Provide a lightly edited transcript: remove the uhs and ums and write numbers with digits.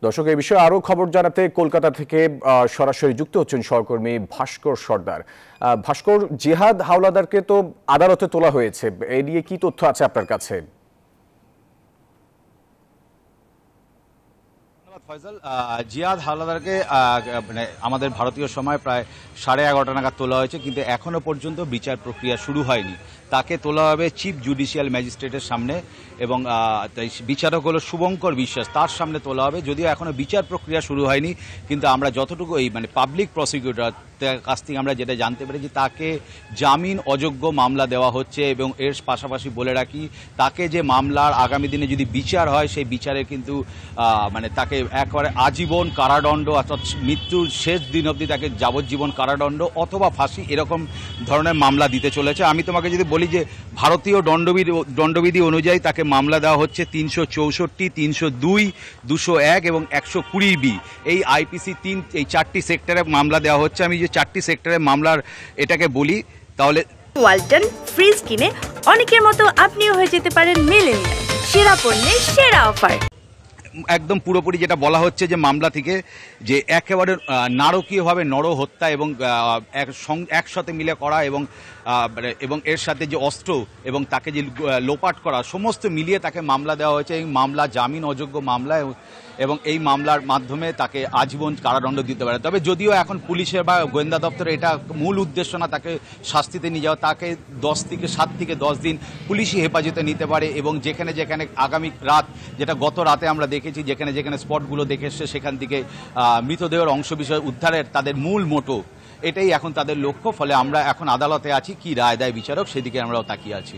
দর্শক, এই বিষয়ে আরো খবর জানাতে কলকাতা থেকে সরাসরি যুক্ত হচ্ছেন সহকর্মী ভাস্কর সর্দার। ভাস্কর, জিহাদ হাওলাদারকে তো আদালতে তোলা হয়েছে, এ নিয়ে কি তথ্য আছে আপনার কাছে? ফয়সাল, জিহাদ হাওলাদারকে মানে আমাদের ভারতীয় সময় প্রায় 11:30 নাগাদ তোলা হয়েছে, কিন্তু এখনো পর্যন্ত বিচার প্রক্রিয়া শুরু হয়নি। তাকে তোলা হবে চিফ জুডিশিয়াল ম্যাজিস্ট্রেটের সামনে এবং বিচারক হলো শুভঙ্কর বিশ্বাস, তার সামনে তোলা হবে। যদিও এখনো বিচার প্রক্রিয়া শুরু হয়নি, কিন্তু আমরা যতটুকু এই পাবলিক প্রসিকিউটর কাছ থেকে আমরা যেটা জানতে পেরেছি, তাকে জামিন অযোগ্য মামলা দেওয়া হচ্ছে। এবং এর পাশাপাশি বলে রাখি, তাকে যে মামলার আগামী দিনে যদি বিচার হয়, সেই বিচারে কিন্তু তাকে একেবারে আজীবন কারাদণ্ড অর্থাৎ মৃত্যুর শেষ দিন অবধি তাকে যাবজ্জীবন কারাদণ্ড অথবা ফাঁসি এরকম ধরনের মামলা দিতে চলেছে। আমি তোমাকে যদি বলি যে ভারতীয় দণ্ডবিধি অনুযায়ী তাকে মামলা দেওয়া হচ্ছে 364, 302, 201 এবং 120B এই আইপিসি এই 4টি সেক্টরে মামলা দেওয়া হচ্ছে। আমি যে 4টি সেক্টরের মামলার এটাকে বলি, তাহলে ওয়ালটন ফ্রিজ কিনে অনেকের মতো আপনিও হয়ে যেতে পারেন মিলেনিয়াল। সেরা পণ্যের সেরা অফার। একদম পুরোপুরি যেটা বলা হচ্ছে যে মামলা থেকে যে একেবারে নারকীয়ভাবে নরহত্যা এবং একসাথে মিলে করা এবং এর সাথে যে অস্ত্র এবং তাকে যে লোপাট করা সমস্ত মিলিয়ে তাকে মামলা দেওয়া হয়েছে। এই মামলা জামিন অযোগ্য মামলা এবং এই মামলার মাধ্যমে তাকে আজীবন কারাদণ্ড দিতে পারে। তবে যদিও এখন পুলিশের বা গোয়েন্দা দপ্তরের এটা মূল উদ্দেশ্য না তাকে শাস্তিতে নিয়ে যাওয়া, তাকে 7 থেকে 10 দিন পুলিশি হেফাজতে নিতে পারে। এবং যেখানে যেখানে আগামী রাত, যেটা গত রাতে আমরা দেখেছি, যেখানে যেখানে স্পটগুলো দেখে এসছে সেখান থেকে মৃতদেহের অংশবিষয় উদ্ধারের তাদের মূল মোটো, এটাই এখন তাদের লক্ষ্য। ফলে আমরা এখন আদালতে আছি, কি রায় দেয় বিচারক সেদিকে আমরাও তাকিয়ে আছি।